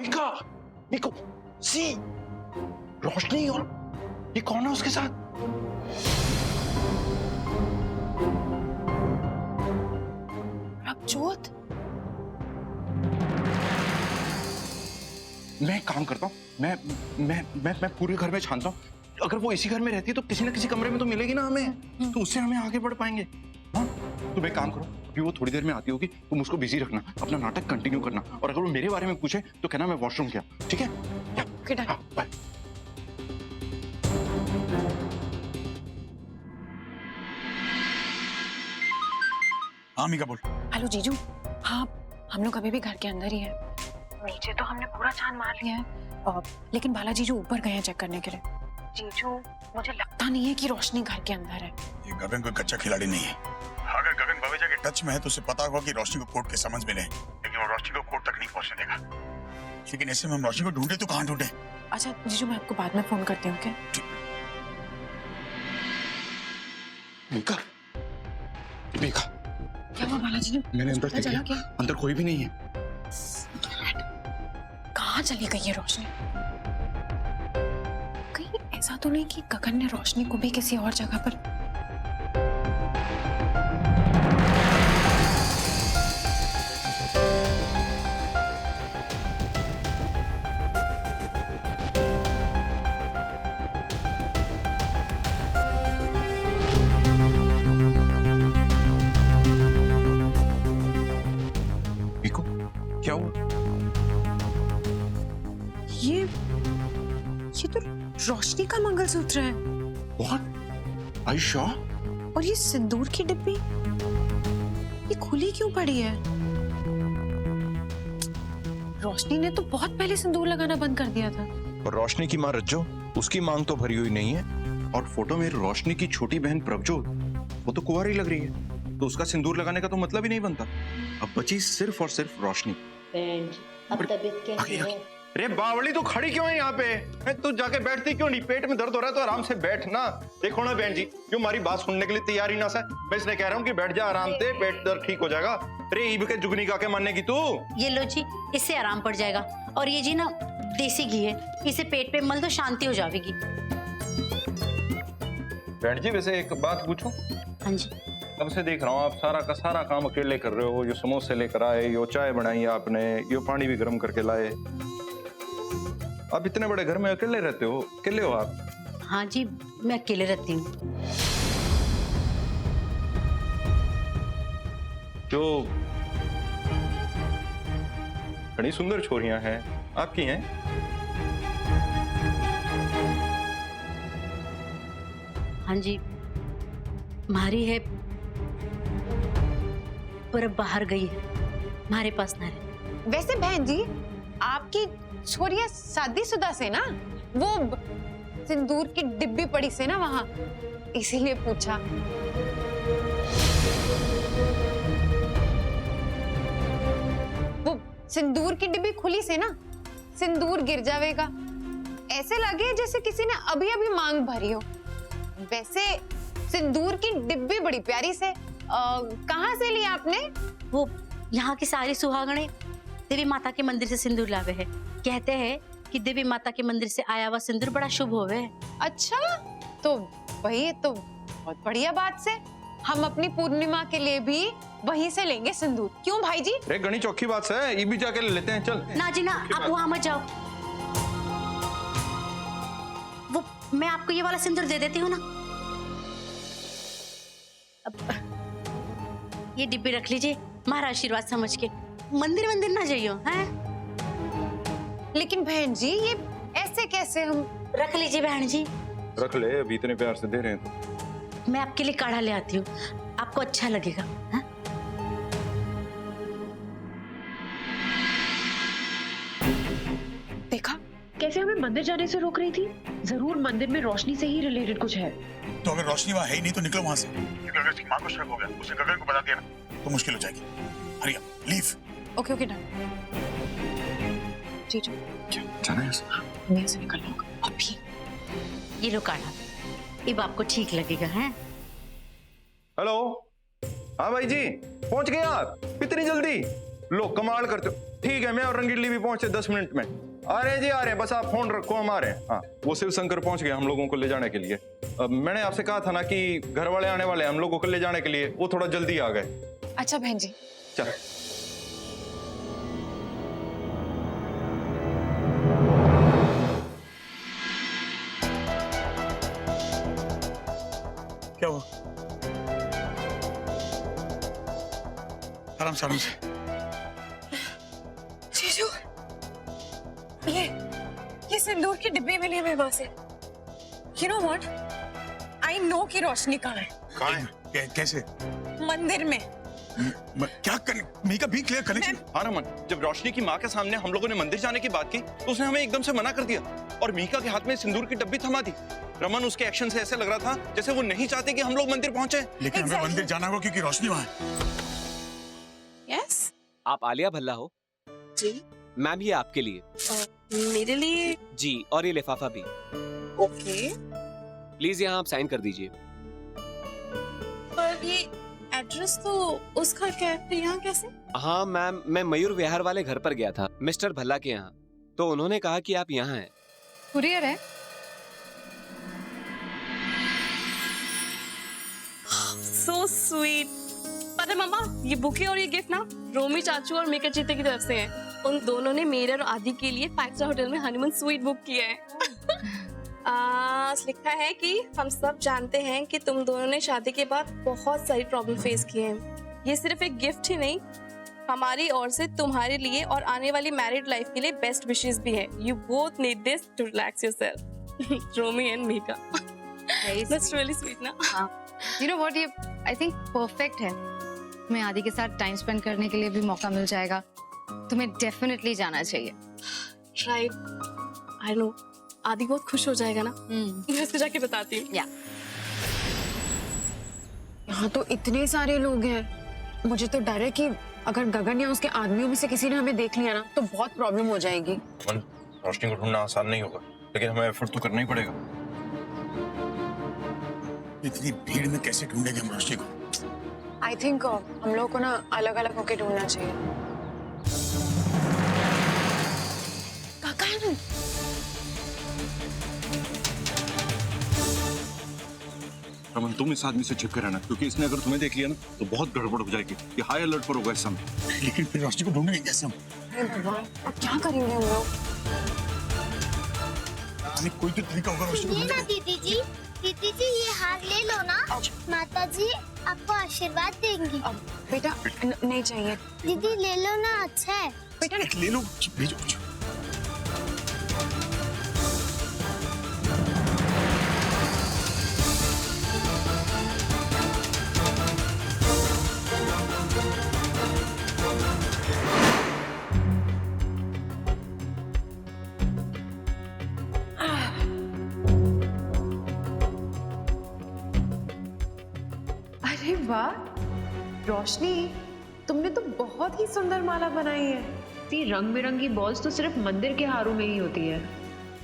निका, निको, सी, रोशनी और ये कौन है उसके साथ? प्रभजोत। मैं काम करता हूँ, मैं पूरे घर में छानता हूँ। अगर वो इसी घर में रहती है तो किसी ना किसी कमरे में तो मिलेगी ना हमें, तो उससे हमें आगे बढ़ पाएंगे। हाँ, तुम एक काम करो, अभी वो थोड़ी देर में आती होगी, तुम उसको बिजी रखना, अपना नाटक कंटिन्यू करना, और अगर वो मेरे बारे में पूछे तो कहना मैं वॉशरूम गया, ठीक है? हाँ, बाय। हाँ मीका बोल। हेलो जीजू। हाँ, हम लोग अभी भी घर के अंदर ही हैं। नीचे तो हमने पूरा छान मार लिया है, लेकिन बाला जीजू ऊपर गए हैं चेक करने के लिए। जीजू, मुझे लगता नहीं है कि रोशनी घर के अंदर है। ये गगन कोई कच्चा खिलाड़ी नहीं है। अगर गगन बवेजा के टच में है तो उसे पता होगा कि रोशनी को कोर्ट के समझ में नहीं, लेकिन वो रोशनी को कोर्ट तक नहीं पहुंचने देगा। लेकिन ऐसे में हम रोशनी को ढूंढे तो कहाँ ढूंढे? अच्छा जीजू, मैं आपको बाद में फोन करती हूँ। क्या देखा क्या हुआ बाला जीजू? मैंने अंदर पता चला देखा, क्या? अंदर कोई भी नहीं है। कहाँ चली गई है रोशनी? कहीं ऐसा तो नहीं कि गगन ने रोशनी को भी किसी और जगह पर? क्या हुआ? ये तो रोशनी का मंगलसूत्र है। What? Are you sure? और ये सिंदूर की डिब्बी, ये खुली क्यों पड़ी है? रोशनी ने तो बहुत पहले सिंदूर लगाना बंद कर दिया था। और रोशनी की माँ रज्जो, उसकी मांग तो भरी हुई नहीं है। और फोटो में रोशनी की छोटी बहन प्रभजोत, वो तो कुंवारी लग रही है, तो उसका सिंदूर लगाने का तो मतलब ही नहीं बनता। अब बची सिर्फ और सिर्फ रोशनी। बहन जी, अब तबीयत कैसी है? अरे बावली तो खड़ी क्यों है यहाँ पे? तू जाके बैठती क्यों नहीं? पेट में दर्द हो रहा है तो आराम से बैठ ना। देखो ना बहन जी, जो हमारी बात सुनने के लिए तैयार ही ना सा, मैं इसलिए कह रहा हूँ कि बैठ जा आराम से, पेट दर्द ठीक हो जाएगा। अरे ईब के जुगनी का के मानने की तू। ये लो जी, इससे आराम पड़ जाएगा। और ये जी ना देसी घी है, इसे पेट पे मल तो शांति हो जाएगी। बहन जी वैसे एक बात पूछूं? हाँ जी। कब से देख रहा हूँ आप सारा का सारा काम अकेले कर रहे हो। यो समोसे लेकर आए, यो चाय बनाई आपने, यो पानी भी गर्म करके लाए। आप इतने बड़े घर में अकेले रहते हो? अकेले हो आप? हाँ जी, मैं अकेले रहती हूँ। जो बड़ी सुंदर छोरियां हैं आपकी हैं? हाँ जी, हमारी है, पर अब बाहर गई है, हमारे पास ना रहे। वैसे बहन जी, आपकी छोरिया शादीशुदा से ना, वो सिंदूर की डिब्बी पड़ी से ना वहां, इसीलिए पूछा। वो सिंदूर की डिब्बी खुली से ना, सिंदूर गिर जाएगा। ऐसे लगे जैसे किसी ने अभी अभी मांग भरी हो। वैसे सिंदूर की डिब्बी बड़ी प्यारी से, कहाँ से ली आपने? वो यहाँ की सारी सुहागणे देवी माता के मंदिर से सिंदूर लावे है। कहते हैं कि देवी माता के मंदिर से आया हुआ सिंदूर बड़ा शुभ होवे। अच्छा, तो वही तो बहुत बढ़िया बात से हम अपनी पूर्णिमा के लिए भी वहीं से लेंगे सिंदूर। क्यों भाई जी? अरे गणी चौखी बात है, ये भी जाके ले लेते हैं। चल ना जी ना, आप वहां मत जाओ। वो मैं आपको ये वाला सिंदूर दे देती हूँ ना। अब ये डिब्बी रख लीजिए, हमारा आशीर्वाद समझ के। मंदिर मंदिर ना जाइयो, हैं? लेकिन बहन जी, ये ऐसे कैसे? हम रख लीजिए बहन जी। रख ले, अभी इतने प्यार से दे रहे हैं तो। मैं आपके लिए काढ़ा ले आती हूँ, आपको अच्छा लगेगा। हाँ? देखा कैसे हमें मंदिर जाने से रोक रही थी? जरूर मंदिर में रोशनी से ही रिलेटेड कुछ है। तो अगर रोशनी वहाँ है ही नहीं तो निकलो वहाँ से। क्योंकि अगर उसकी माँ को शक हो गया, उसे गगन को बता दिया ना, तो मुश्किल हो जाएगी। Hurry up, leave. Okay okay done. जीजू, जाना है मैं ऐसे निकल लूंगा अभी। ये लो काढ़ा, अब आपको ठीक लगेगा। हैं? हेलो, हाँ भाई जी, पहुंच गए आप? इतनी जल्दी? लो कमाल करते हो। ठीक है, मैं और रंगीली भी पहुंचे 10 मिनट में। आ रहे हैं जी, आ रहे हैं, बस आप फोन रखो, हम आ रहे हैं। हाँ, वो शिव शंकर पहुंच गए हम लोगों को ले जाने के लिए। मैंने आपसे कहा था ना कि घर वाले आने वाले हैं हम लोगों को ले जाने के लिए, वो थोड़ा जल्दी आ गए। अच्छा बहन जी। चल। क्या हुआ? आराम से, आराम से। जीजू, ये सिंदूर की डिब्बी मिली मेरे पास है। You know what? I know कि रोशनी कहाँ है। कहाँ है? कैसे? मंदिर में। क्या करने? मी का भी क्लियर कनेक्शन। हाँ रमन, जब रोशनी की माँ के सामने हम लोगों ने मंदिर जाने की बात की तो उसने हमें एकदम से मना कर दिया और मीका के हाथ में सिंदूर की डब्बी थमा दी। रमन, उसके एक्शन से ऐसे लग रहा था जैसे वो नहीं चाहते कि हम लोग मंदिर पहुंचे। लेकिन हमें मंदिर जाना होगा क्योंकि रोशनी वहाँ है। यस, आप आलिया भल्ला हो? जी। मैम, ये आपके लिए। मेरे लिए? जी, और ये लिफाफा भी। ओके। प्लीज यहाँ आप साइन कर दीजिए। पर ये एड्रेस तो उसका क्या है, फिर यहाँ कैसे? हाँ मैम, मैं मयूर विहार वाले घर पर गया था, मिस्टर भल्ला के यहाँ, तो उन्होंने कहा कि आप यहाँ हैं। कुरियर है। So sweet. पता है मम्मा, ये बुके और ये गिफ्ट ना रोमी चाचू और मेका चीते की तरफ से है। उन दोनों ने मेरे और आदि के लिए 5 स्टार होटल में हनीमून स्वीट बुक किया है। लिखा है कि हम सब जानते हैं कि तुम दोनों ने शादी के बाद बहुत सारी प्रॉब्लम फेस किए हैं। ये सिर्फ एक गिफ्ट ही नहीं, हमारी ओर से तुम्हारे लिए और आने वाली मैरिड लाइफ के लिए बेस्ट विशेस भी है। You both need this to relax yourself. Romi and Mika. That's really sweet ना? You know what, ये I think perfect है। तुम्हें आदि के साथ टाइम स्पेंड करने के लिए भी मौका मिल जाएगा। तुम्हें डेफिनेटली जाना चाहिए। Right, I know. आदि बहुत खुश हो जाएगा ना। मैं उसको जाके बताती हूँ। यहाँ तो इतने सारे लोग हैं, मुझे तो डर है कि अगर गगन या उसके आदमियों में से किसी ने हमें देख लिया ना तो बहुत प्रॉब्लम हो जाएगी। रोशनी को ढूंढना आसान नहीं होगा, लेकिन हमें एफर्ट तो करना ही पड़ेगा। इतनी भीड़ में कैसे ढूंढेंगे हम रोशनी को? आई थिंक हम लोग को ना अलग अलग होके ढूंढना चाहिए। गगन, रमन, तुम इस आदमी से छिपके रहना, क्योंकि इसने अगर तुम्हें देख लिया ना तो बहुत गड़बड़ हो जाएगी। ये हाई अलर्ट पर होगा इस समय। लेकिन फिर रोशनी को ढूंढेंगे कैसे हम? अरे भगवान, अब क्या करेंगे हम लोग? कोई तो तरीका होगा रोशनी को ये ना ढूंढने का। दीदी जी ये हार ले लो ना, माता जी आपको आशीर्वाद देंगी। बेटा नहीं चाहिए। दीदी ले लो ना, अच्छा है। बेटा ले लो, भेजो कुछ। अरे वाह रोशनी, तुमने तो बहुत ही सुंदर माला बनाई है। ये रंग बिरंगी बॉल्स तो सिर्फ मंदिर के हारों में ही होती है।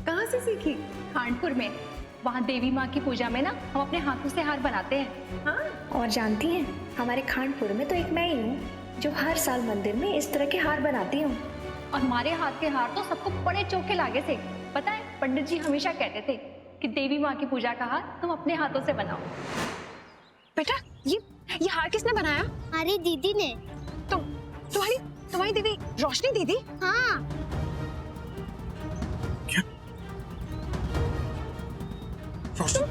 कहाँ से सीखी? कानपुर में। वहाँ देवी माँ की पूजा में ना हम अपने हाथों से हार बनाते हैं। हाँ, और जानती हैं, हमारे खानपुर में तो एक मैं ही हूँ जो हर साल मंदिर में इस तरह के हार बनाती हूँ। और हमारे हाथ के हार तो सबको बड़े चोखे लागे थे। पता है, पंडित जी हमेशा कहते थे कि देवी माँ की पूजा का हार तुम अपने हाथों से बनाओ। बेटा, ये हार किसने बनाया? हमारी दीदी ने। तुम्हारी दीदी रोशनी दीदी? हाँ। रोशनी,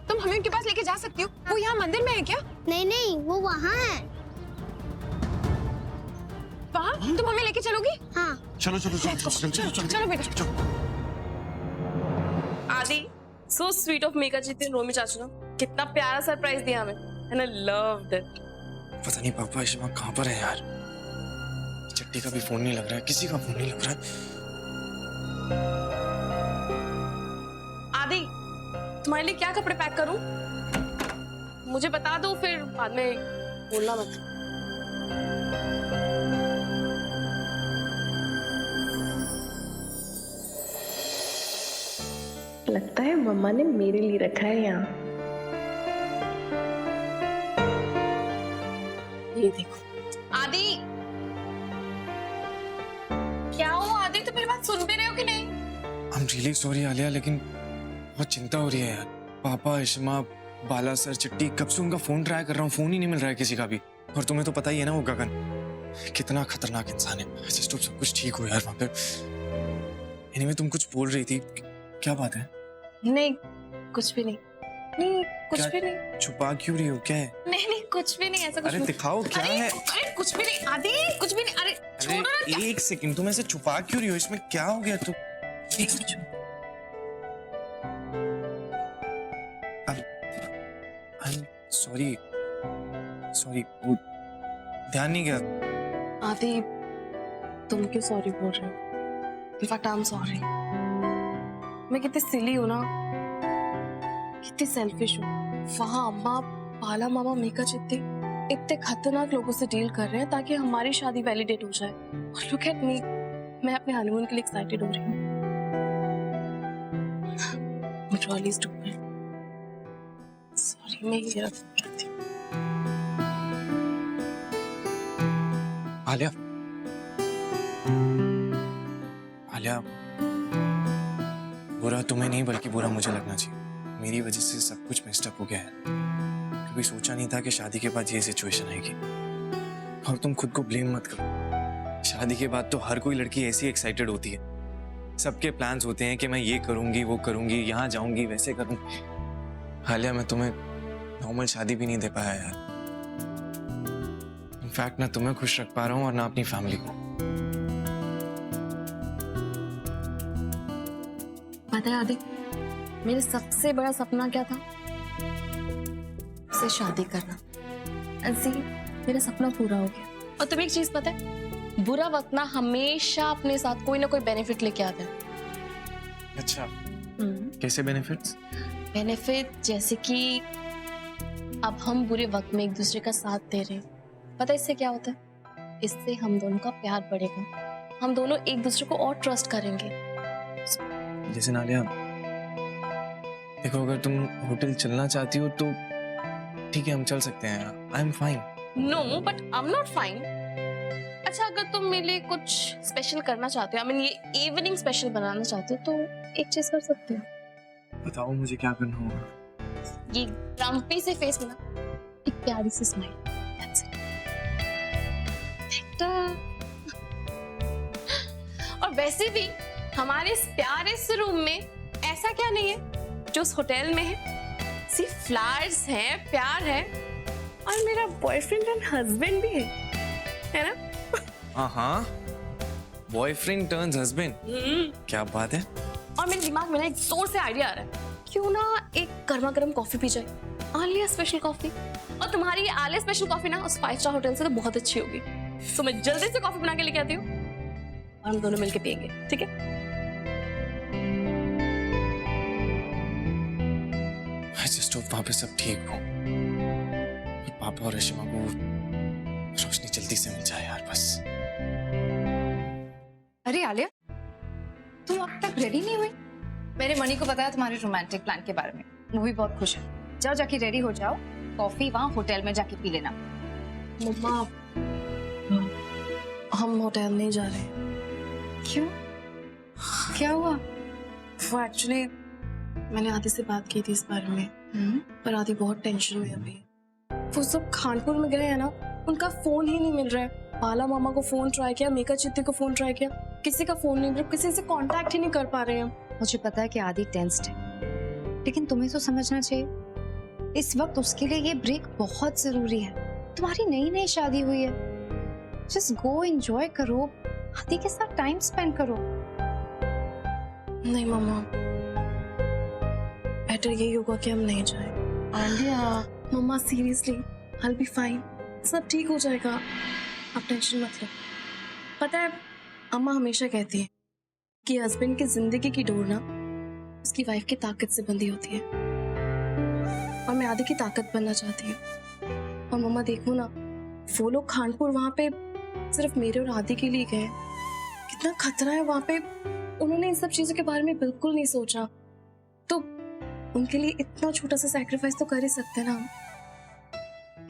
तुम हमें उनके पास लेके जा सकती हो? वो यहाँ मंदिर में है क्या? नहीं नहीं, वो वहाँ है। वहाँ? तुम हमें लेके चलोगी? हाँ। चलो चलो चलो चलो चलो चलो चलो बेटा। आदि, सो स्वीट ऑफ मेका जीते रोमी चाचू ना, कितना प्यारा सरप्राइज दिया हमें, एंड आई लव्ड इट। पता नहीं पापा इस वक्त कहाँ पर है यार। चट्टी का भी फोन नहीं लग रहा है, किसी का फोन नहीं लग रहा है। आदि, तुम्हारे लिए क्या कपड़े पैक करूं? मुझे बता दो, फिर बाद में बोलना मत। लगता है मम्मा ने मेरे लिए रखा है यहाँ। ये देखो आदि, आदि तुम मेरी बात सुन भी रहे हो कि नहीं? I am really sorry Alia, लेकिन बहुत चिंता हो रही है यार। पापा, इश्मा, बाला सर, चिट्टी, कब से उनका फोन ट्राई कर रहा हूँ, फोन ही नहीं मिल रहा है किसी का भी। और तुम्हें तो पता ही है ना वो गगन कितना खतरनाक इंसान है। जस्ट होप सब कुछ ठीक हो यार वहाँ पे। एनीवे तुम कुछ बोल रही थी, क्या बात है? नहीं कुछ भी नहीं। नहीं कुछ क्या? भी नहीं। छुपा क्यों रही हो, क्या है? नहीं नहीं कुछ भी नहीं, ऐसा कुछ अरे नहीं। दिखाओ क्या अरे, है। अरे कुछ भी नहीं आदि, कुछ भी नहीं। अरे छोड़ो ना। अरे एक सेकंड, तुम ऐसे छुपा क्यों रही हो? इसमें क्या हो गया? तुम सॉरी सॉरी, ध्यान नहीं गया। आदि तुम क्यों सॉरी बोल रहे हो? In fact I am sorry. मैं कितनी सिली हूँ ना, कितनी सेल्फिश हूँ। वहाँ अम्मा, पाला मामा, मीका चित्ती इतने खतरनाक लोगों से डील कर रहे हैं ताकि हमारी शादी वैलिडेट हो जाए। और लुक एट मी, मैं अपने हनीमून के लिए एक्साइटेड हो रही हूँ। Trolley stupid. सॉरी, मैं ही रख करती हूँ। आलिया, आलिया, बुरा तुम्हें नहीं बल्कि बुरा मुझे लगना चाहिए। मेरी वजह से सब कुछ मिस्ड अप हो गया है। कभी सोचा नहीं था कि शादी के बाद ये सिचुएशन आएगी। और तुम खुद को ब्लेम मत करो। शादी के बाद तो हर कोई लड़की ऐसी एक्साइटेड होती है। सबके प्लान्स होते हैं कि मैं ये करूंगी, वो करूंगी, यहाँ जाऊंगी, वैसे करूंगी। आलिया, मैं तुम्हें नॉर्मल शादी भी नहीं दे पाया यार। इनफैक्ट ना तुम्हें खुश रख पा रहा हूँ और ना अपनी फैमिली को। पता है आदि, मेरा सबसे बड़ा सपना क्या था? उससे शादी करना। ऐसे मेरा सपना पूरा हो गया। और तुम्हें एक चीज पता है, बुरा वक्त ना हमेशा अपने साथ कोई ना कोई बेनिफिट लेके आता है। अच्छा, कैसे बेनिफिट्स? बेनिफिट जैसे कि अब हम बुरे वक्त में एक दूसरे का साथ दे रहे हैं। पता है इससे क्या होता है? इससे हम दोनों का प्यार बढ़ेगा। हम दोनों एक दूसरे को और ट्रस्ट करेंगे। जैसे नालिया, देखो अगर तुम होटल चलना चाहती हो तो ठीक है, हम चल सकते हैं। I am fine. No but I am not fine. अच्छा, अगर तुम मेरे लिए कुछ स्पेशल करना चाहते हो, आई मीन ये इवनिंग स्पेशल बनाना चाहते हो, तो एक चीज कर सकते हो। बताओ मुझे क्या करना होगा। ये ग्रम्पी से फेस में ना एक प्यारी सी स्माइल। That's it. और वैसे भी हमारे इस प्यारे से रूम में ऐसा क्या नहीं है जो उस होटल में है। सिर्फ फ्लावर्स हैं, प्यार है, और मेरा बॉयफ्रेंड एंड हस्बैंड भी है ना? हाँ, बॉयफ्रेंड टर्न्स हस्बैंड, क्या बात है। और मेरे दिमाग में ना एक जोर से आइडिया आ रहा है, क्यों ना एक गर्मा गर्म कॉफी पी जाए, आलिया स्पेशल कॉफी। और तुम्हारी ये आलिया स्पेशल कॉफी ना उस 5 स्टार होटल से तो बहुत अच्छी होगी। तो मैं जल्दी से कॉफी बना के लेके आती हूँ और हम दोनों मिलके पियेंगे, ठीक है? I just hope वहाँ पे सब ठीक हो। पापा और रेशमा को रोशनी जल्दी से मिल जाए यार, बस। अरे आलिया, तुम अब तक रेडी नहीं हुई? मैंने मनी को बताया तुम्हारे रोमांटिक प्लान के बारे में। वो भी बहुत खुश है। जाओ, जाके रेडी हो जाओ, कॉफी वहाँ होटल में जाके पी लेना। मम्मा, हम होटल नहीं जा रहे। क्यों? क्या हुआ? वो एक्चुअली मैंने आदि से बात की थी इस बारे में, पर आदि बहुत टेंशन में अभी। वो सब खानपुर में गए हैं ना, उनका फोन ही नहीं मिल रहा है। बाला मामा को फोन ट्राई किया, मीका चित्ती को फोन ट्राई किया, किसी का फोन नहीं मिल रहा, किसी से कांटेक्ट ही नहीं कर पा रहे हैं। मुझे पता है कि आदि टेंस्ड है, लेकिन तुम्हें तो समझना चाहिए इस वक्त उसके लिए ये ब्रेक बहुत जरूरी है। तुम्हारी नई नई शादी हुई है, जस्ट गो एंजॉय करो, आदि के साथ टाइम स्पेंड करो। नहीं मम्मा, बेटर यही होगा कि हम नहीं जाए। Alia, mamma seriously, I will be fine, सब ठीक हो जाएगा, आप टेंशन मत लो। पता है, अम्मा हमेशा कहती है कि हस्बैंड की जिंदगी की डोर ना उसकी वाइफ की ताकत से बंधी होती है, और मैं आदि की ताकत बनना चाहती हूँ। और मम्मा देखो ना, वो लोग खानपुर वहां पे सिर्फ मेरे और आदि के लिए गए। कितना खतरा है वहां पे, उन्होंने इन सब चीजों के बारे में बिल्कुल नहीं सोचा। तो उनके लिए इतना छोटा सा सैक्रिफाइस तो कर ही सकते हैं ना हम।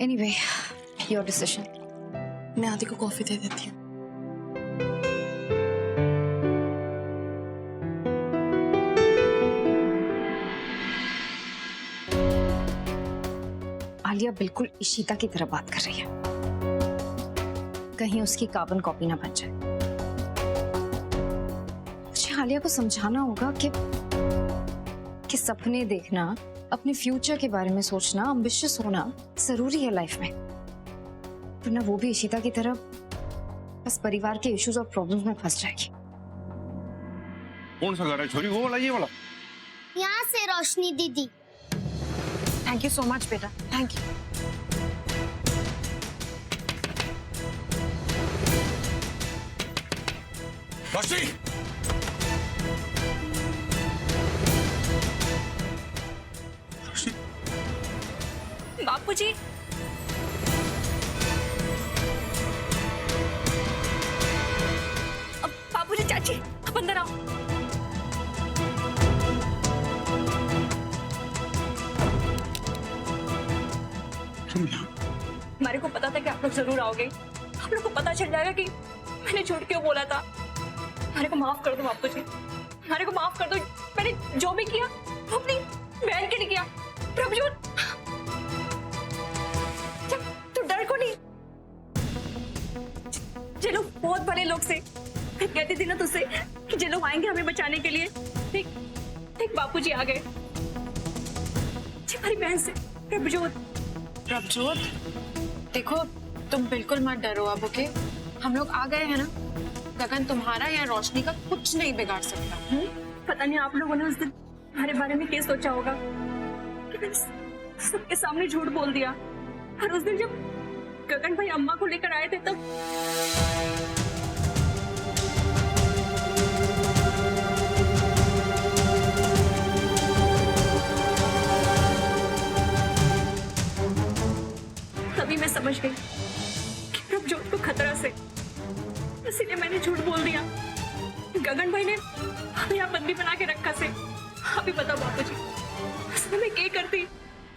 Anyway, your decision. मैं आदि को कॉफी दे देती हूँ। आलिया बिल्कुल इशिता की तरह बात कर रही है, कहीं उसकी कार्बन कॉपी ना बन जाए। मुझे आलिया को समझाना होगा कि सपने देखना, अपने फ्यूचर के बारे में सोचना, एम्बिशियस होना जरूरी है लाइफ में, वरना वो भी इशिता की तरह बस परिवार के इश्यूज और प्रॉब्लम्स में फंस जाएगी। कौन सा घर है छोरी, वो वाला ये वाला? यहाँ से रोशनी दीदी। थैंक यू सो मच बेटा, थैंक यू। रोशनी, बापूजी, अब बापूजी, चाची, आप अंदर आओ। हमारे को पता था कि आप लोग जरूर आओगे। आप लोग को पता चल जाएगा कि मैंने झूठ क्यों बोला था। हमारे को माफ कर दो बापूजी, हमारे को माफ कर दो। मैंने जो भी किया वो अपनी बहन के लिए किया। प्रभुजोत, तू डर को नहीं। जे लोग बहुत बड़े लोग से, मैं कहती थी ना तुझसे कि जे लोग आएंगे हमें बचाने के लिए, देख बापूजी आ गए। हमारी बहन से प्रभुजोत। प्रभजोत, देखो तुम बिल्कुल मत डरो अब, ओके? हम लोग आ गए हैं ना। गगन तुम्हारा या रोशनी का कुछ नहीं बिगाड़ सकता। पता नहीं आप लोगों ने उस दिन हमारे बारे में क्या सोचा होगा कि मैंने सबके सामने झूठ बोल दिया। और उस दिन जब गगन भाई अम्मा को लेकर आए थे तब तभी मैं समझ गई कि प्रभजोत को खतरा से, इसीलिए मैंने झूठ बोल दिया। गगन भाई ने हमें यहाँ बंदी बना के रखा से। अभी बताओ बापूजी, उसने मैं क्या करती?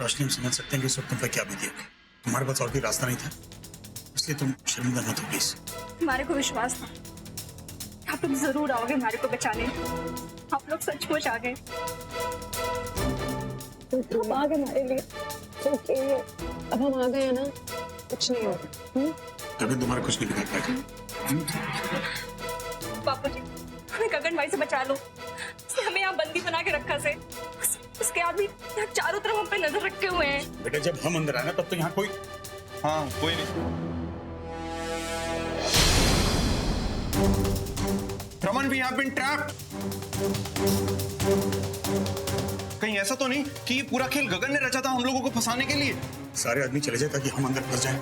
रोशनी, हम समझ सकते हैं कि इस वक्त तुम पे क्या बीती होगी। तुम्हारे पास और कोई रास्ता नहीं था, इसलिए तुम शर्मिंदा मत हो प्लीज। हमारे को विश्वास था आप लोग जरूर आओगे हमारे को बचाने। आप लोग सचमुच आ गए। तुम आ गए हमारे लिए, ओके? अब हम आ गए हैं ना, कुछ नहीं होगा। गगन तुम्हारा कुछ नहीं बिगाड़ पाएगा। बापूजी, हमें गगन भाई से बचा लो। उसने हमें यहाँ बंदी बना के रखा से। उसके आदमी यहाँ चारों तरफ हम पे नजर रखे हुए हैं। बेटा, जब हम अंदर आए ना तब तो यहाँ कोई, हाँ कोई नहीं। Raman, we have been trapped. कहीं ऐसा तो नहीं कि ये पूरा खेल गगन ने रचा था हम लोगों को फंसाने के लिए? सारे आदमी चले जाए ताकि हम अंदर फंस जाएं।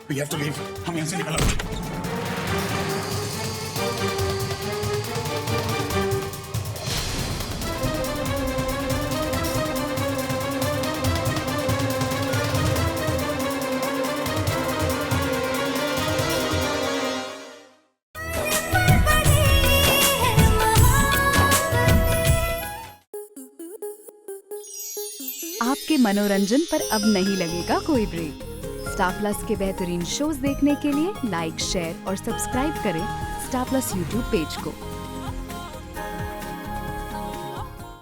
We have to leave. हम यहाँ से निकलो। आपके मनोरंजन पर अब नहीं लगेगा कोई ब्रेक। स्टार प्लस के बेहतरीन शोज देखने के लिए लाइक, शेयर और सब्सक्राइब करें स्टार प्लस यूट्यूब पेज को।